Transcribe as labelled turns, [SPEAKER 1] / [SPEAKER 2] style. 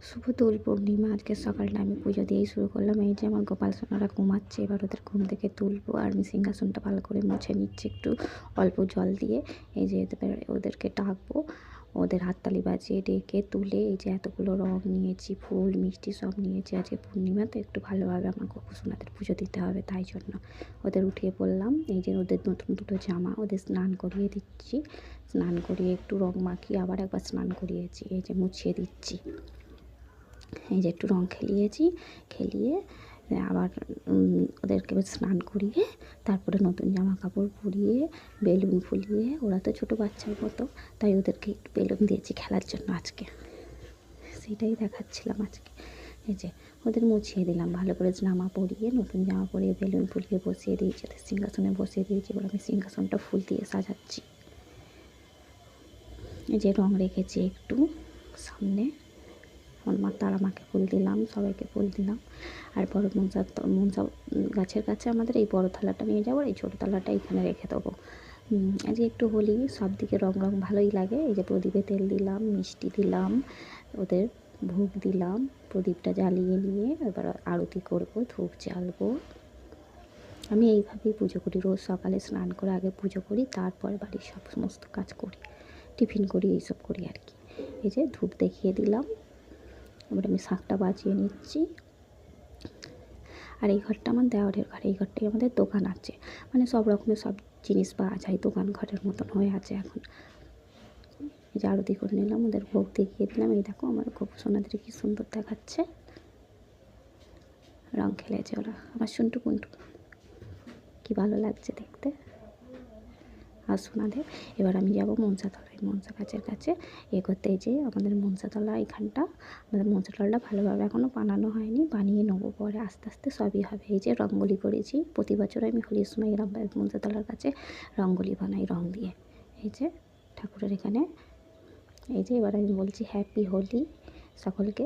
[SPEAKER 1] শুভ দোল পূর্ণিমা। আজকে সকালটা আমি পুজো দিয়েই শুরু করলাম। এই যে আমার গোপাল সোনারা ঘুমাচ্ছে, এবার ওদের ঘুম থেকে তুলবো। আর আমি সিংহাসনটা ভালো করে মুছে নিচ্ছি একটু অল্প জল দিয়ে। এই যে এবার ওদেরকে ডাকবো, ওদের হাততালি বাজিয়ে ডেকে তুলে এই যে এতগুলো রং নিয়েছি, ফুল মিষ্টি সব নিয়েছি। আজকে পূর্ণিমা তো একটু ভালোভাবে আমার গোপাল সোনাদের পুজো দিতে হবে, তাই জন্য ওদের উঠিয়ে পড়লাম। এই যে ওদের নতুন দুটো জামা, ওদের স্নান করিয়ে দিচ্ছি। স্নান করিয়ে একটু রং মাখিয়ে আবার একবার স্নান করিয়েছি। এই যে মুছিয়ে দিচ্ছি। এই যে একটু রং খেলিয়েছি, খেলিয়ে আবার ওদেরকে স্নান করিয়ে তারপরে নতুন জামা কাপড় পরিয়ে বেলুন ফুলিয়ে, ওরা তো ছোটো বাচ্চার মতো, তাই ওদেরকে একটু বেলুন দিয়েছি খেলার জন্য আজকে, সেটাই দেখাচ্ছিলাম আজকে। এই যে ওদের মুছিয়ে দিলাম ভালো করে, জামা পরিয়ে নতুন জামা পরিয়ে বেলুন ফুলিয়ে বসিয়ে দিয়েছি, ওদের সিংহাসনে বসিয়ে দিয়েছি। এবার আমি সিংহাসনটা ফুল দিয়ে সাজাচ্ছি। এই যে রং রেখেছি একটু সামনে, আমার মা তারা মাকে ফুল দিলাম, সবাইকে ফুল দিলাম। আর বড় মনসা গাছের কাছে আমাদের এই বড় থালাটা নিয়ে যাবো, এই ছোটো থালাটা এখানে রেখে দেবো। আজকে একটু হোলি, সব দিকে রং ভালোই লাগে। এই যে প্রদীপে তেল দিলাম, মিষ্টি দিলাম, ওদের ভোগ দিলাম, প্রদীপটা জ্বালিয়ে নিয়ে এবার আরতি করব, ধূপ জ্বালবো। আমি এইভাবেই পুজো করি, রোজ সকালে স্নান করে আগে পুজো করি, তারপরে বাড়ির সমস্ত কাজ করি, টিফিন করি, এইসব করি আর কি। এই যে ধূপ দেখিয়ে দিলাম, এবার আমি শাঁখটা বাজিয়ে নিচ্ছি। আর এই ঘরটা আমার দেওরের ঘর, এই ঘরটাই আমাদের দোকান আছে, মানে সব রকমের সব জিনিস পাওয়া যায়, দোকান ঘরের মতন হয়ে আছে এখন। এই যে আরতি করে নিলাম, ওদের ভোগ দেখিয়ে দিলাম। এই দেখো আমার গোপু সোনাদের কী সুন্দর দেখাচ্ছে, রং খেলেছে ওরা, আমার শুন্টু কুন্টু কী ভালো লাগছে দেখতে। আর সোনাদের এবার আমি যাব মনসাতলায়, মনসা গাছের কাছে করতে। এই যে আমাদের মনসাতলা এখানটা, আমাদের মনসাতলাটা ভালোভাবে এখনও বানানো হয়নি, বানিয়ে নেবো পরে, আস্তে আস্তে সবই হবে। এই যে রঙ্গোলি করেছি, প্রতি বছর আমি হোলির সময় এরকম মনসাতলার কাছে রঙ্গোলি বানাই রং দিয়ে। এই যে ঠাকুরের এখানে, এই যে এবার আমি বলছি হ্যাপি হোলি সকলকে।